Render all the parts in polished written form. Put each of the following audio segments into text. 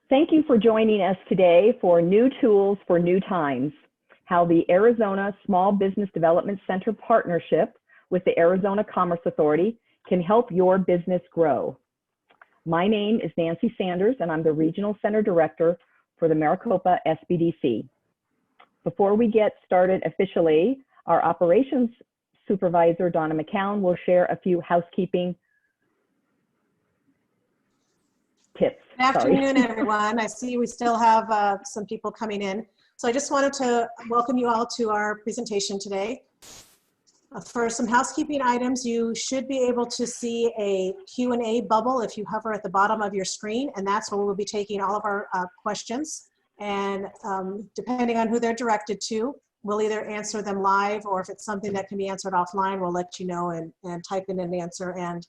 Thank you for joining us today for New Tools for New Times, how the Arizona Small Business Development Center partnership with the Arizona Commerce Authority can help your business grow. My name is Nancy Sanders, and I'm the Regional Center Director for the Maricopa SBDC. Before we get started officially, our Operations Supervisor, Donna McCown, will share a few housekeeping tips. Good afternoon, everyone. I see we still have some people coming in. So I just wanted to welcome you all to our presentation today. For some housekeeping items, you should be able to see a Q&A bubble if you hover at the bottom of your screen, and that's where we'll be taking all of our questions. And depending on who they're directed to, we'll either answer them live, or if it's something that can be answered offline, we'll let you know and type in an answer and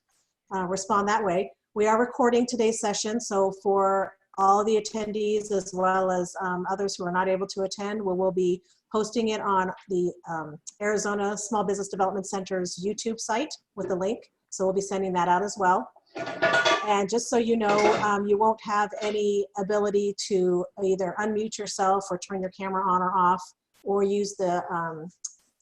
respond that way. We are recording today's session, so for all the attendees as well as others who are not able to attend, we will be posting it on the Arizona Small Business Development Center's YouTube site with a link. So we'll be sending that out as well. And just so you know, you won't have any ability to either unmute yourself or turn your camera on or off or use the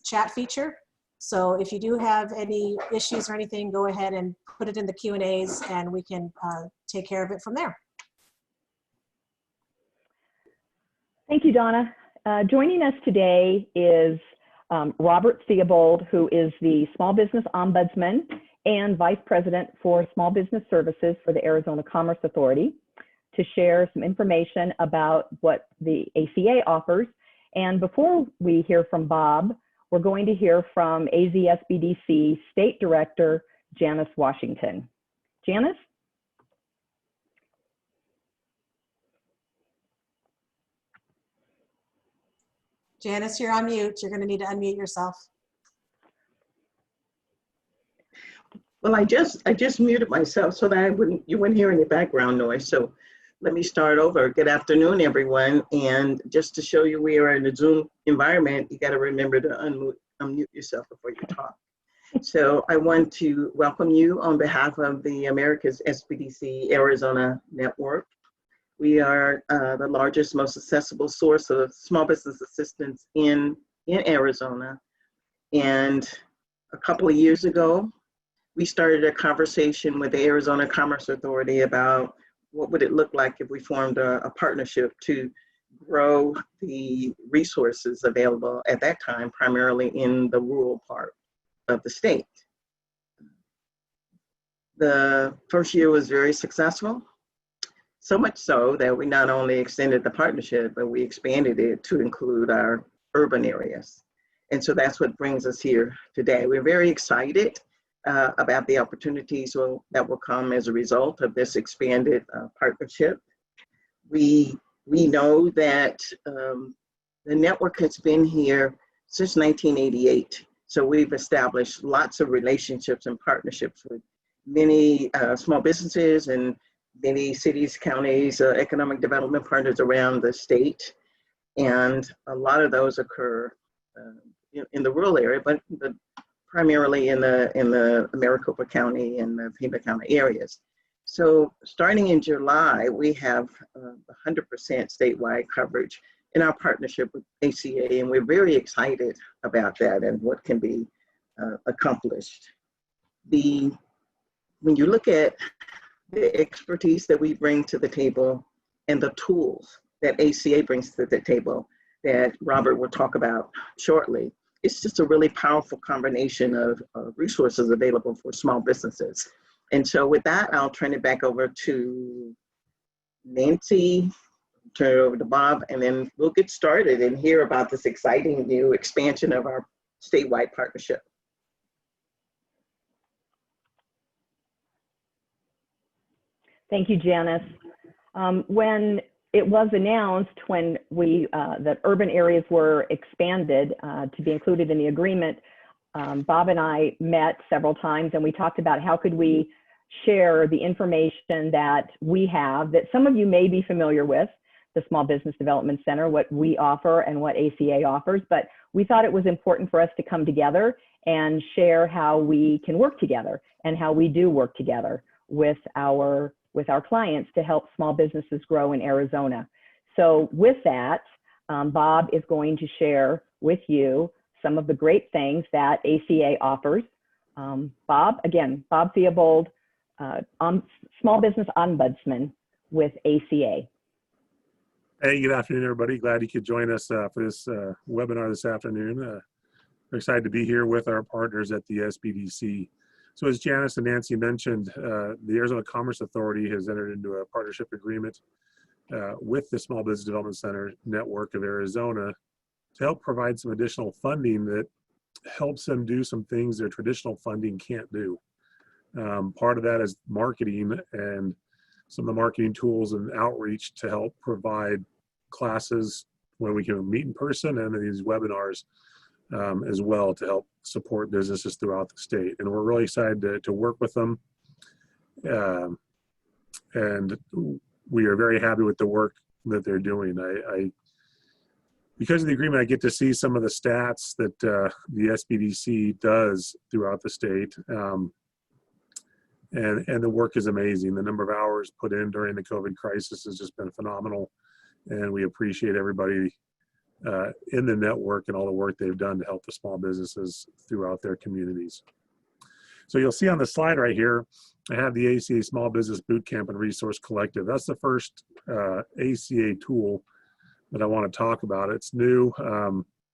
chat feature. So if you do have any issues or anything, go ahead and put it in the Q&As and we can take care of it from there. Thank you, Donna. Joining us today is Robert Theobald, who is the Small Business Ombudsman and Vice President for Small Business Services for the Arizona Commerce Authority, to share some information about what the ACA offers. And before we hear from Bob, we're going to hear from AZSBDC State Director, Janice Washington. Janice? Janice, you're on mute. You're going to need to unmute yourself. Well, I just muted myself so that you wouldn't hear any background noise. So let me start over. Good afternoon, everyone. And just to show you we are in a Zoom environment, you got to remember to unmute yourself before you talk. So I want to welcome you on behalf of the America's SBDC Arizona Network. We are the largest, most accessible source of small business assistance in Arizona. And a couple of years ago, we started a conversation with the Arizona Commerce Authority about what would it look like if we formed a partnership to grow the resources available at that time, primarily in the rural part of the state. The first year was very successful. So much so that we not only extended the partnership, but we expanded it to include our urban areas. And so that's what brings us here today. We're very excited about the opportunities that will come as a result of this expanded partnership. We know that the network has been here since 1988. So we've established lots of relationships and partnerships with many small businesses and many cities, counties, economic development partners around the state. And a lot of those occur in the rural area, but primarily in the Maricopa County and the Pima County areas. So starting in July, we have 100% statewide coverage in our partnership with ACA, and we're very excited about that and what can be accomplished. When you look at the expertise that we bring to the table and the tools that ACA brings to the table that Robert will talk about shortly, it's just a really powerful combination of resources available for small businesses. And so with that, I'll turn it back over to Nancy, turn it over to Bob, and then we'll get started and hear about this exciting new expansion of our statewide partnership. Thank you, Janice. When it was announced when that urban areas were expanded to be included in the agreement, Bob and I met several times and we talked about how could we share the information that we have that some of you may be familiar with, the Small Business Development Center, what we offer and what ACA offers, but we thought it was important for us to come together and share how we can work together and how we do work together with our with our clients to help small businesses grow in Arizona. So with that, Bob is going to share with you some of the great things that ACA offers. Bob Theobald, Small Business Ombudsman with ACA. Hey, good afternoon, everybody. Glad you could join us for this webinar this afternoon. We're excited to be here with our partners at the SBDC. So as Janice and Nancy mentioned, the Arizona Commerce Authority has entered into a partnership agreement with the Small Business Development Center Network of Arizona to help provide some additional funding that helps them do some things their traditional funding can't do. Part of that is marketing and some of the marketing tools and outreach to help provide classes when we can meet in person and these webinars as well to help support businesses throughout the state. And we're really excited to work with them. And we are very happy with the work that they're doing. Because of the agreement, I get to see some of the stats that the SBDC does throughout the state. And the work is amazing. The number of hours put in during the COVID crisis has just been phenomenal. And we appreciate everybody in the network and all the work they've done to help the small businesses throughout their communities. So you'll see on the slide right here, I have the ACA Small Business Bootcamp and Resource Collective. That's the first ACA tool that I want to talk about. It's new.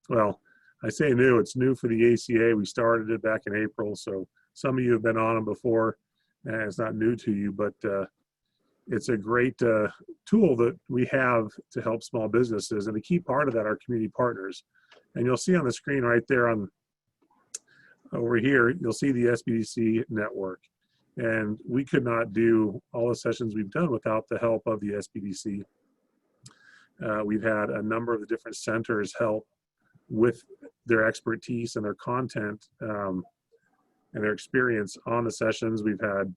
Well, I say new, it's new for the ACA. We started it back in April. So some of you have been on them before, and it's not new to you, but it's a great tool that we have to help small businesses. And a key part of that are community partners. And you'll see on the screen right there over here, you'll see the SBDC network. And we could not do all the sessions we've done without the help of the SBDC. We've had a number of the different centers help with their expertise and their content and their experience on the sessions. We've had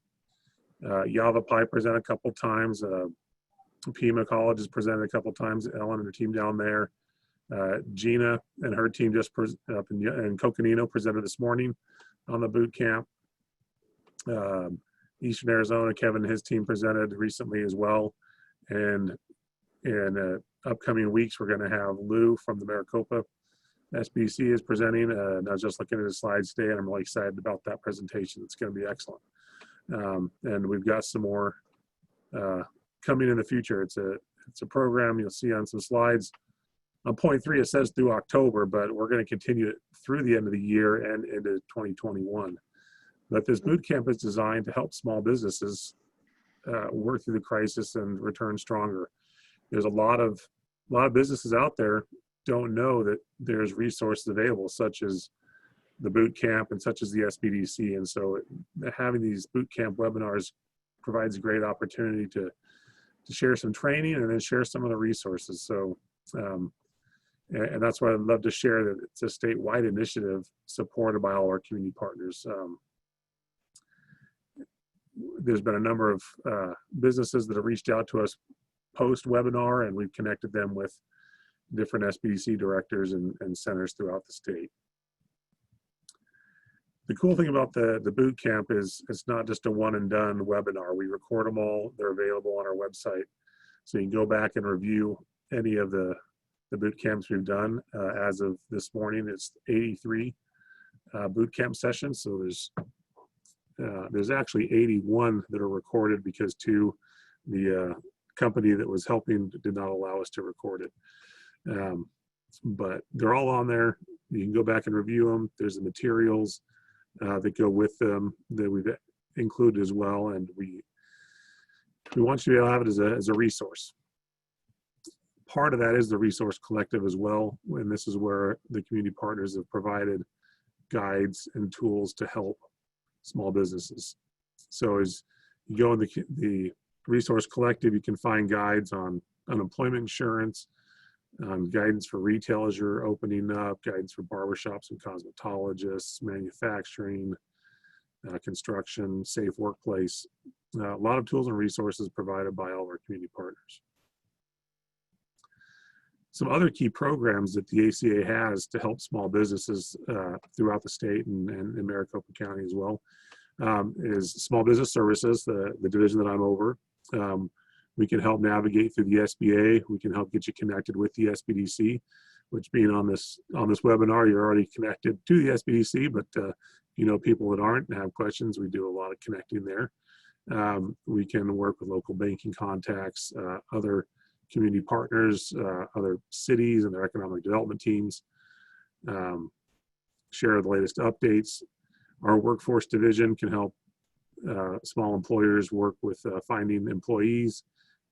Yavapai present a couple times. Pima College has presented a couple times. Ellen and her team down there. Gina and her team just up in Coconino presented this morning on the boot camp. Eastern Arizona, Kevin and his team presented recently as well. And in upcoming weeks, we're going to have Lou from the Maricopa SBC is presenting. And I was just looking at his slides today, and I'm really excited about that presentation. It's going to be excellent. And we've got some more coming in the future. It's a program you'll see on some slides. On point 3, it says through October, but we're going to continue it through the end of the year and into 2021. But this boot camp is designed to help small businesses work through the crisis and return stronger. There's a lot of businesses out there don't know that there's resources available, such as the boot camp and such as the SBDC. And so having these boot camp webinars provides a great opportunity to share some training and then share some of the resources. So, and that's why I'd love to share that it's a statewide initiative supported by all our community partners. There's been a number of businesses that have reached out to us post-webinar, and we've connected them with different SBDC directors and centers throughout the state. The cool thing about the boot camp is it's not just a one and done webinar. We record them all. They're available on our website. So you can go back and review any of the boot camps we've done. As of this morning, it's 83 boot camp sessions. So there's actually 81 that are recorded because the company that was helping did not allow us to record it. But they're all on there. You can go back and review them. There's the materials that go with them that we've included as well. And we want you to be able to have it as a resource. Part of that is the resource collective as well. And this is where the community partners have provided guides and tools to help small businesses. So as you go in the resource collective, you can find guides on unemployment insurance, guidance for retail as you're opening up, guidance for barbershops and cosmetologists, manufacturing, construction, safe workplace. A lot of tools and resources provided by all of our community partners. Some other key programs that the ACA has to help small businesses throughout the state and in Maricopa County as well is Small Business Services, the division that I'm over. We can help navigate through the SBA. We can help get you connected with the SBDC, which being on this webinar, you're already connected to the SBDC, but people that aren't and have questions, we do a lot of connecting there. We can work with local banking contacts, other community partners, other cities and their economic development teams, share the latest updates. Our workforce division can help small employers work with finding employees,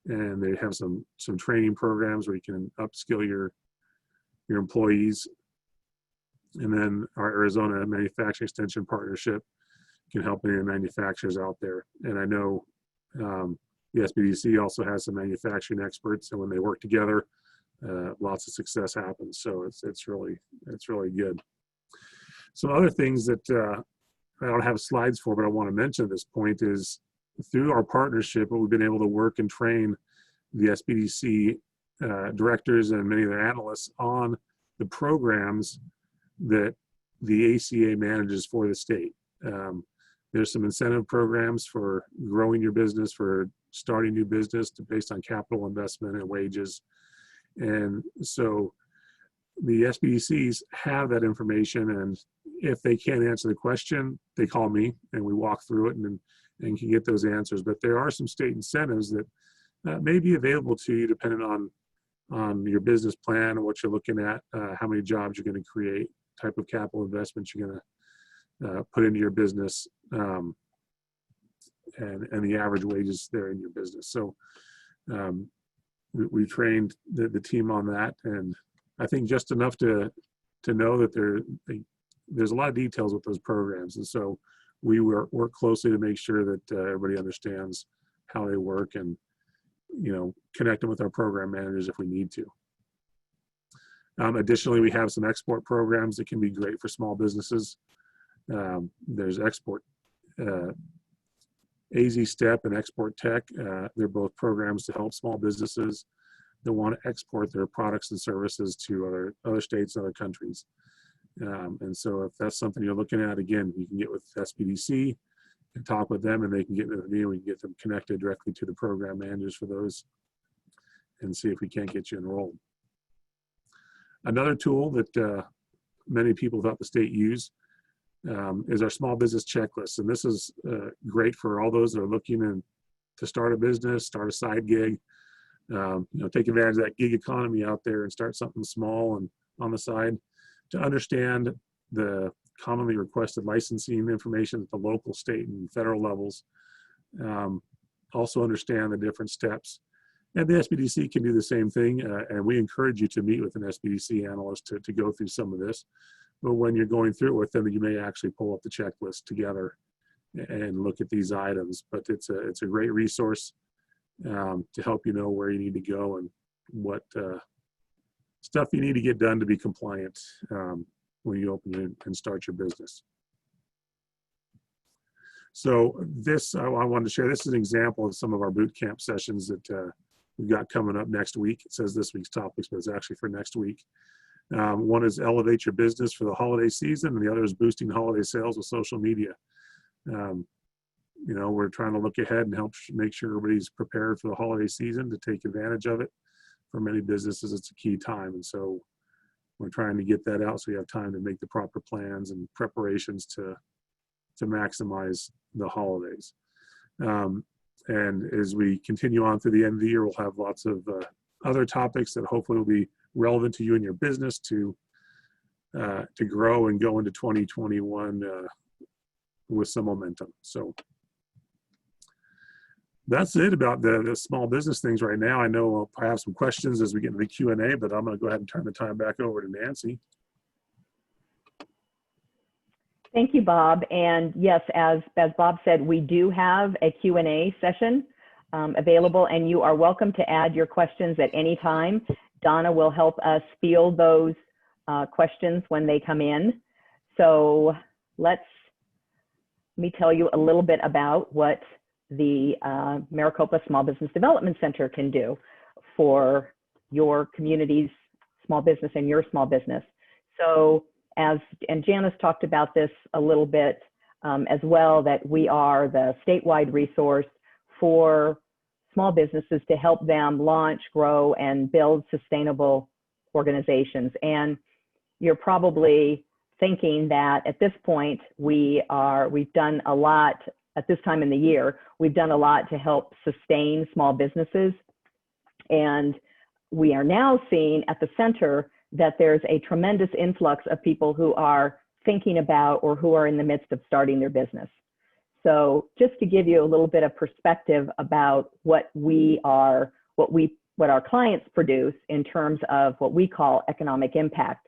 and they have some training programs where you can upskill your employees. And then our Arizona Manufacturing Extension Partnership can help any manufacturers out there. And I know the SBDC also has some manufacturing experts, and when they work together, lots of success happens. So it's really good. Some other things that I don't have slides for, but I want to mention at this point is through our partnership, we've been able to work and train the SBDC directors and many of their analysts on the programs that the ACA manages for the state. There's some incentive programs for growing your business, for starting new business based on capital investment and wages. And so the SBDCs have that information, and if they can't answer the question, they call me and we walk through it and can get those answers. But there are some state incentives that may be available to you depending on your business plan or what you're looking at, how many jobs you're going to create, type of capital investments you're going to put into your business, and the average wages there in your business. So we trained the team on that, and I think just enough to know that there's a lot of details with those programs. And so we work closely to make sure that everybody understands how they work, and connect them with our program managers if we need to. Additionally, we have some export programs that can be great for small businesses. There's Export AZSTEP and Export Tech. They're both programs to help small businesses that want to export their products and services to other states and other countries. And so if that's something you're looking at, again, you can get with SBDC and talk with them, and they can get with me, and we can get them connected directly to the program managers for those and see if we can't get you enrolled. Another tool that many people throughout the state use is our small business checklist. And this is great for all those that are looking to start a business, start a side gig, take advantage of that gig economy out there and start something small and on the side, to understand the commonly requested licensing information at the local, state, and federal levels. Also understand the different steps. And the SBDC can do the same thing, and we encourage you to meet with an SBDC analyst to go through some of this. But when you're going through it with them, you may actually pull up the checklist together and look at these items. But it's a great resource to help you know where you need to go and what stuff you need to get done to be compliant when you open and start your business. So this, I wanted to share, this is an example of some of our boot camp sessions that we've got coming up next week. It says this week's topics, but it's actually for next week. One is elevate your business for the holiday season, and the other is boosting holiday sales with social media. We're trying to look ahead and help make sure everybody's prepared for the holiday season to take advantage of it. For many businesses, it's a key time, and so we're trying to get that out so we have time to make the proper plans and preparations to maximize the holidays. And as we continue on through the end of the year, we'll have lots of other topics that hopefully will be relevant to you and your business to grow and go into 2021 with some momentum. So that's it about the small business things right now. I know I'll have some questions as we get into the Q&A, but I'm going to go ahead and turn the time back over to Nancy. Thank you, Bob. And yes, as Bob said, we do have a Q&A session available, and you are welcome to add your questions at any time. Donna will help us field those questions when they come in. So let me tell you a little bit about what the Maricopa Small Business Development Center can do for your community's small business and your small business. So and Janice talked about this a little bit as well, that we are the statewide resource for small businesses to help them launch, grow, and build sustainable organizations. And you're probably thinking that at this point, we've done a lot at this time in the year. We've done a lot to help sustain small businesses. And we are now seeing at the center that there's a tremendous influx of people who are thinking about or who are in the midst of starting their business. So just to give you a little bit of perspective about what our clients produce in terms of what we call economic impact.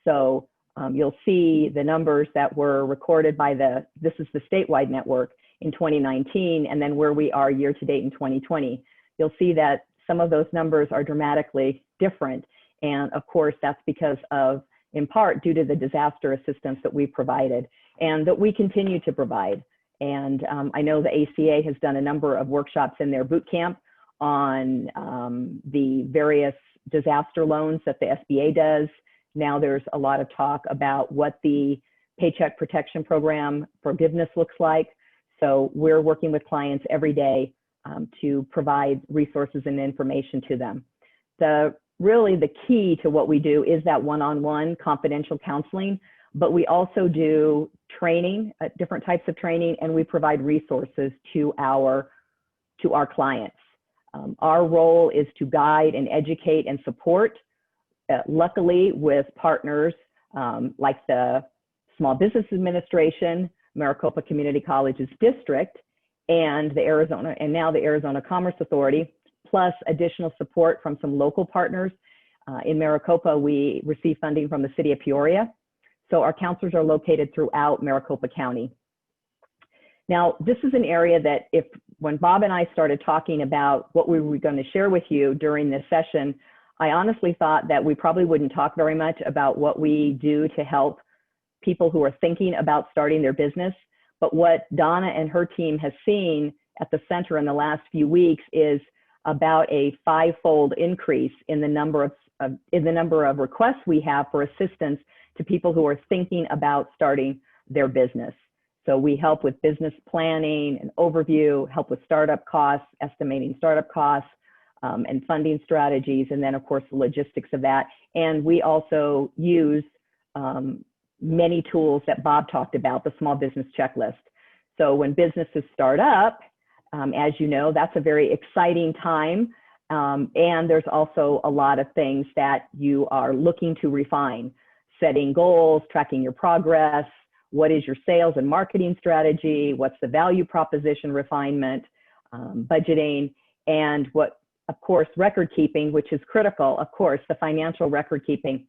So you'll see the numbers that were recorded by this is the statewide network in 2019, and then where we are year to date in 2020. You'll see that some of those numbers are dramatically different. And of course, that's because of, in part, due to the disaster assistance that we provided and that we continue to provide. And I know the ACA has done a number of workshops in their boot camp on the various disaster loans that the SBA does. Now there's a lot of talk about what the Paycheck Protection Program forgiveness looks like. So we're working with clients every day to provide resources and information to them. Really the key to what we do is that one-on-one confidential counseling, but we also do training, different types of training, and we provide resources to our clients. Our role is to guide and educate and support, luckily with partners like the Small Business Administration, Maricopa Community Colleges District, and now the Arizona Commerce Authority, plus additional support from some local partners. In Maricopa, we receive funding from the city of Peoria. So our counselors are located throughout Maricopa County. Now, this is an area that when Bob and I started talking about what we were going to share with you during this session, I honestly thought that we probably wouldn't talk very much about what we do to help people who are thinking about starting their business. But what Donna and her team has seen at the center in the last few weeks is about a 5-fold increase in the number of requests we have for assistance to people who are thinking about starting their business. So we help with business planning and overview, help with startup costs, estimating startup costs, and funding strategies, and then of course the logistics of that. And we also use many tools that Bob talked about, the small business checklist. So when businesses start up, as you know, that's a very exciting time. And there's also a lot of things that you are looking to refine, setting goals, tracking your progress, what is your sales and marketing strategy, what's the value proposition refinement, budgeting, and what, of course, record keeping, which is critical, of course, the financial record keeping.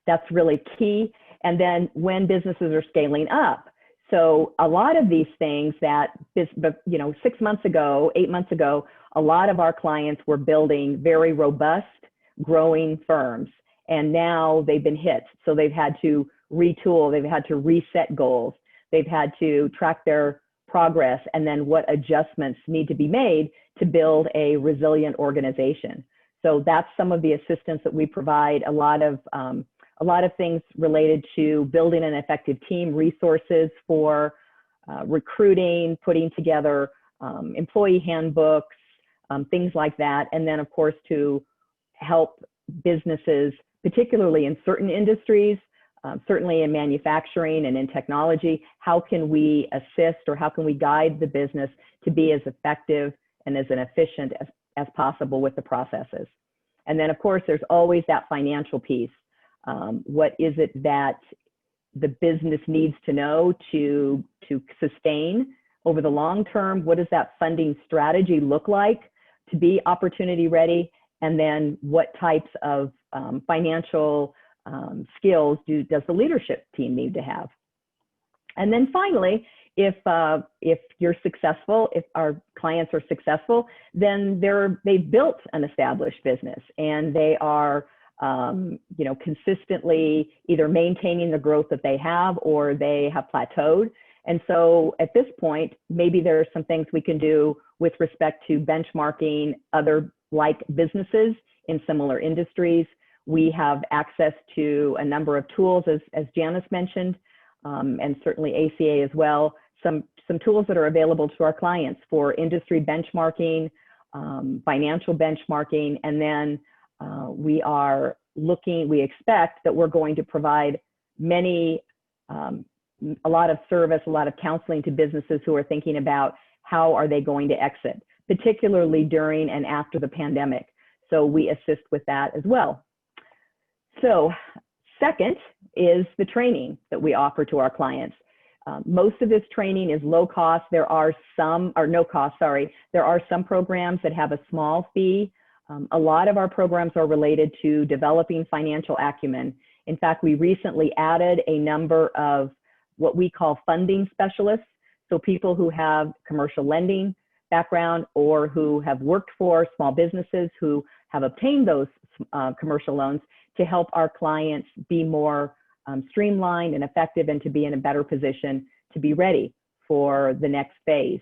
That's really key. And then when businesses are scaling up. So a lot of these things that, 6 months ago, 8 months ago, a lot of our clients were building very robust, growing firms. And now they've been hit. So they've had to retool, they've had to reset goals, they've had to track their progress, and then what adjustments need to be made to build a resilient organization. So that's some of the assistance that we provide, a lot of things related to building an effective team, resources for recruiting, putting together employee handbooks, things like that. And then of course to help businesses, particularly in certain industries, certainly in manufacturing and in technology, how can we assist or how can we guide the business to be as effective and as efficient as possible with the processes. And then of course, there's always that financial piece. What is it that the business needs to know to sustain over the long term? What does that funding strategy look like to be opportunity ready? And then what types of financial skills does the leadership team need to have? And then finally, if you're successful, if our clients are successful, then they've built an established business and they are consistently either maintaining the growth that they have or they have plateaued. And so at this point, maybe there are some things we can do with respect to benchmarking other like businesses in similar industries. We have access to a number of tools, as Janice mentioned, and certainly ACA as well, some some tools that are available to our clients for industry benchmarking, financial benchmarking, and then we expect that we're going to provide a lot of service, a lot of counseling to businesses who are thinking about how are they going to exit, particularly during and after the pandemic. So we assist with that as well. So second is the training that we offer to our clients. Most of this training is low cost. There are some, or no cost, sorry. There are some programs that have a small fee. A lot of our programs are related to developing financial acumen. In fact, we recently added a number of what we call funding specialists. So people who have commercial lending background or who have worked for small businesses who have obtained those commercial loans to help our clients be more streamlined and effective and to be in a better position to be ready for the next phase,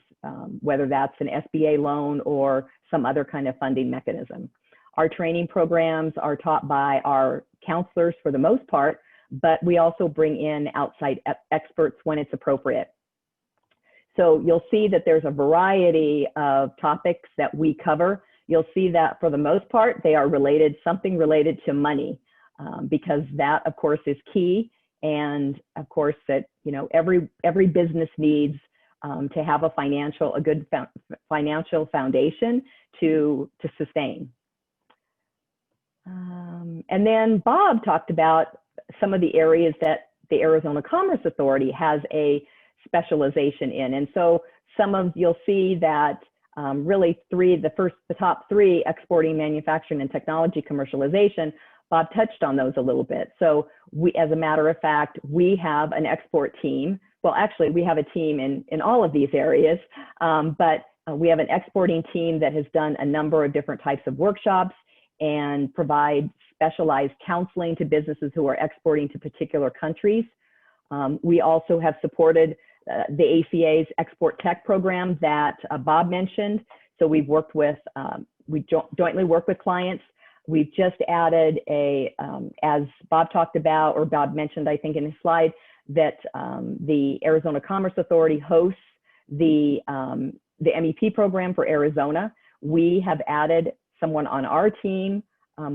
whether that's an SBA loan or some other kind of funding mechanism. Our training programs are taught by our counselors for the most part, but we also bring in outside experts when it's appropriate. So you'll see that there's a variety of topics that we cover. You'll see that for the most part, they are related, something related to money, because that of course is key. And of course that, you know, every business needs to have a good financial foundation to sustain. And then Bob talked about some of the areas that the Arizona Commerce Authority has a specialization in. And so you'll see that really the top three, exporting, manufacturing, and technology commercialization, Bob touched on those a little bit. So as a matter of fact, we have an export team. Well, actually we have a team in all of these areas, but we have an exporting team that has done a number of different types of workshops and provide specialized counseling to businesses who are exporting to particular countries. We also have supported the ACA's Export Tech program that Bob mentioned. So we've worked with, we jointly work with clients. We've just added as Bob talked about, or Bob mentioned, I think in his slide, that the Arizona Commerce Authority hosts the MEP program for Arizona. We have added someone on our team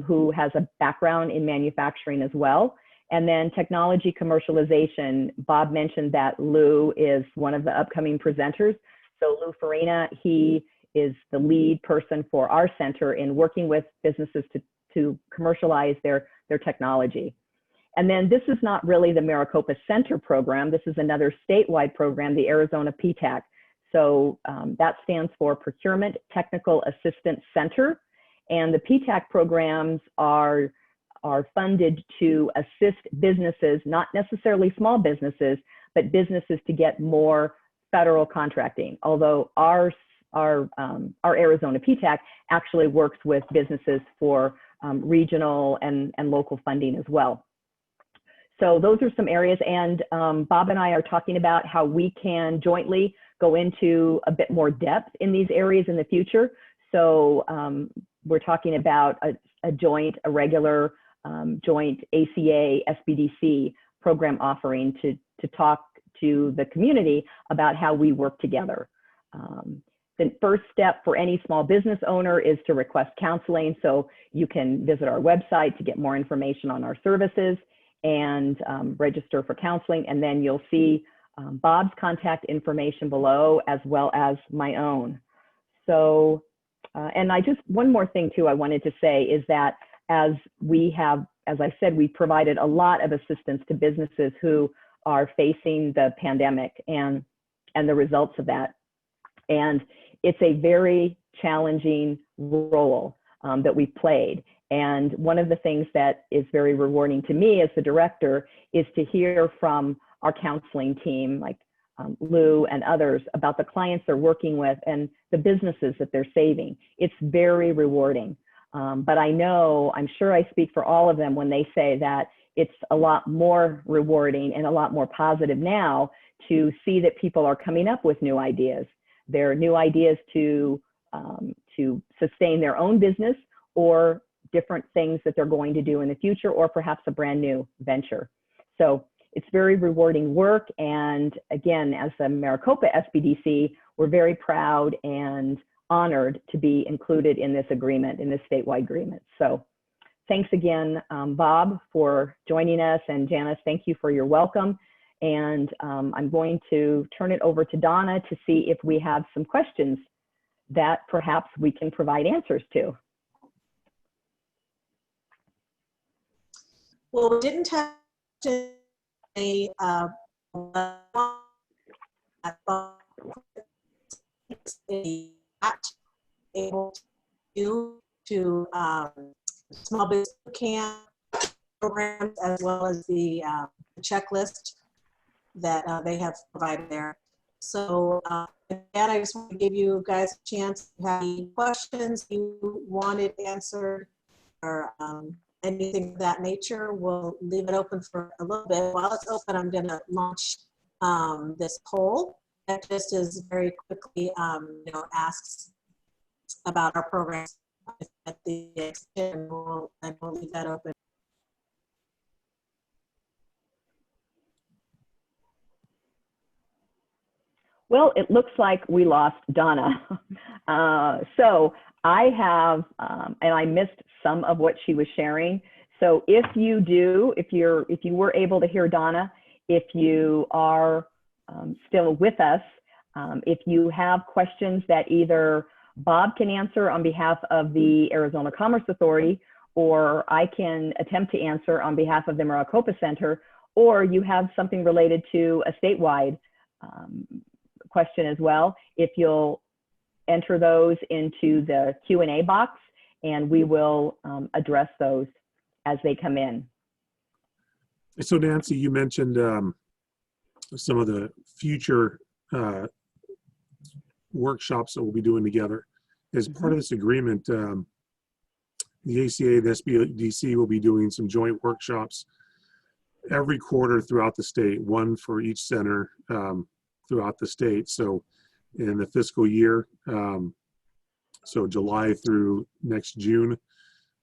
who has a background in manufacturing as well. And then technology commercialization, Bob mentioned that Lou is one of the upcoming presenters. So Lou Farina, he is the lead person for our center in working with businesses to commercialize their technology. And then this is not really the Maricopa Center program. This is another statewide program, the Arizona PTAC. So that stands for Procurement Technical Assistance Center. And the PTAC programs are funded to assist businesses, not necessarily small businesses, but businesses to get more federal contracting. Although our Arizona PTAC actually works with businesses for regional and local funding as well. So those are some areas, and Bob and I are talking about how we can jointly go into a bit more depth in these areas in the future. So we're talking about a regular joint ACA SBDC program offering to talk to the community about how we work together. The first step for any small business owner is to request counseling. So you can visit our website to get more information on our services and register for counseling. And then you'll see Bob's contact information below, as well as my own. So, and one more thing too I wanted to say is that as I said, we provided a lot of assistance to businesses who are facing the pandemic and the results of that. And it's a very challenging role that we played. And one of the things that is very rewarding to me as the director is to hear from our counseling team, like Lou and others, about the clients they're working with and the businesses that they're saving. It's very rewarding. But I'm sure I speak for all of them when they say that it's a lot more rewarding and a lot more positive now to see that people are coming up with new ideas. There are new ideas to sustain their own business or different things that they're going to do in the future, or perhaps a brand new venture. So It's very rewarding work. And again, as the Maricopa SBDC, we're very proud and honored to be included in this agreement, in this statewide agreement. So thanks again, Bob, for joining us. And Janice, thank you for your welcome. And I'm going to turn it over to Donna to see if we have some questions that perhaps we can provide answers to. Well, we didn't have a able to small business camp programs, as well as the checklist that they have provided there. So and I just want to give you guys a chance to have any questions you wanted answered, or anything of that nature. We'll leave it open for a little bit. While it's open, I'm going to launch this poll that just is very quickly, you know, asks about our programs at the extent, and we'll leave that open. Well, it looks like we lost Donna. So I have, and I missed some of what she was sharing. So if you do, if you were able to hear Donna, if you are still with us, if you have questions that either Bob can answer on behalf of the Arizona Commerce Authority, or I can attempt to answer on behalf of the Maricopa Center, or you have something related to a statewide question as well, if you'll enter those into the Q&A box, and we will address those as they come in. So Nancy, you mentioned some of the future workshops that we'll be doing together. As part of this agreement, the ACA and SBDC will be doing some joint workshops every quarter throughout the state, one for each center throughout the state. So in the fiscal year, so July through next June,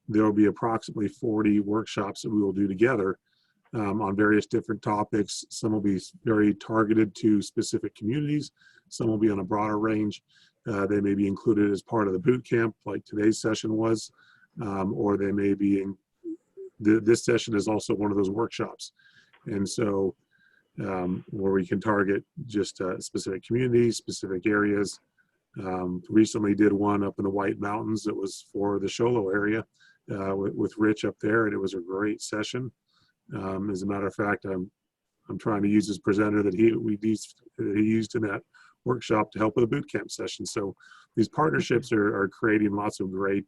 there will be approximately 40 workshops that we will do together on various different topics. Some will be very targeted to specific communities. Some will be on a broader range. They may be included as part of the boot camp, like today's session was, or they may be in, this session is also one of those workshops. And so where we can target just specific communities, specific areas. Recently did one up in the White Mountains that was for the Sholo area with Rich up there, and it was a great session. As a matter of fact, I'm trying to use his presenter that he used in that workshop to help with a boot camp session. So these partnerships are creating lots of great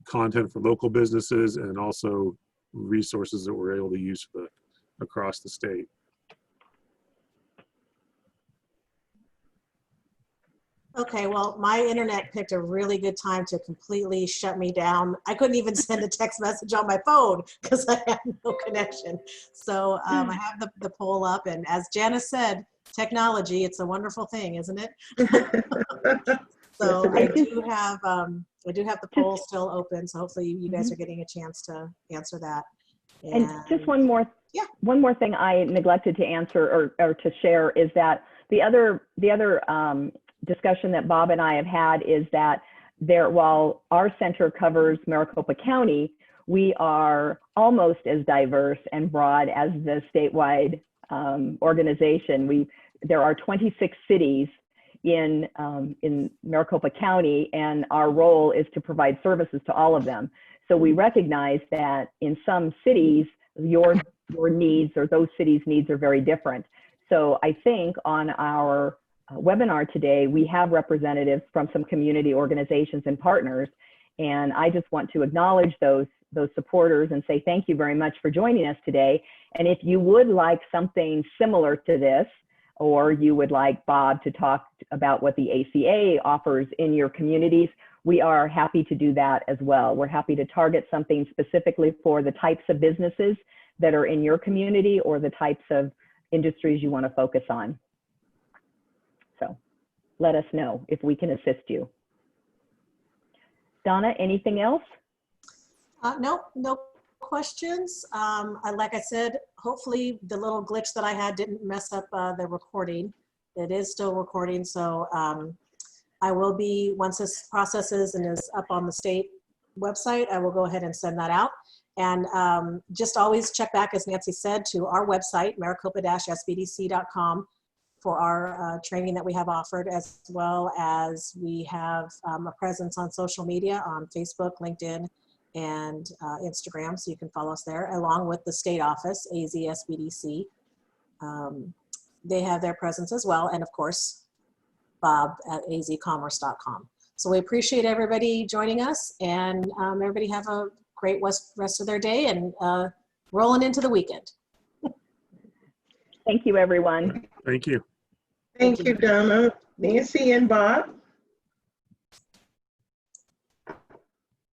content for local businesses, and also resources that we're able to use for across the state. Okay, well, my internet picked a really good time to completely shut me down. I couldn't even send a text message on my phone because I had no connection. So I have the poll up, and as Janice said, technology, it's a wonderful thing, isn't it? So I do have the poll still open, so hopefully you guys are getting a chance to answer that. And just one more thing I neglected to answer or to share is that the other discussion that Bob and I have had is that while our center covers Maricopa County, we are almost as diverse and broad as the statewide organization. There are 26 cities in Maricopa County, and our role is to provide services to all of them. So we recognize that in some cities, your needs or those cities' needs are very different. So I think on our webinar today, we have representatives from some community organizations and partners, and I just want to acknowledge those supporters and say thank you very much for joining us today. And if you would like something similar to this, or you would like Bob to talk about what the ACA offers in your communities, we are happy to do that as well. We're happy to target something specifically for the types of businesses that are in your community or the types of industries you want to focus on. So let us know if we can assist you. Donna, anything else? No questions. Like I said, hopefully the little glitch that I had didn't mess up the recording. It is still recording, so I will be, once this processes and is up on the state website, I will go ahead and send that out. And just always check back, as Nancy said, to our website, maricopa-sbdc.com, for our training that we have offered, as well as we have a presence on social media on Facebook, LinkedIn, and Instagram, so you can follow us there, along with the state office, AZSBDC. They have their presence as well, and of course, Bob at azcommerce.com. So we appreciate everybody joining us, and everybody have a great rest of their day, and rolling into the weekend. Thank you, everyone. Thank you. Thank you, Donna, Nancy, and Bob.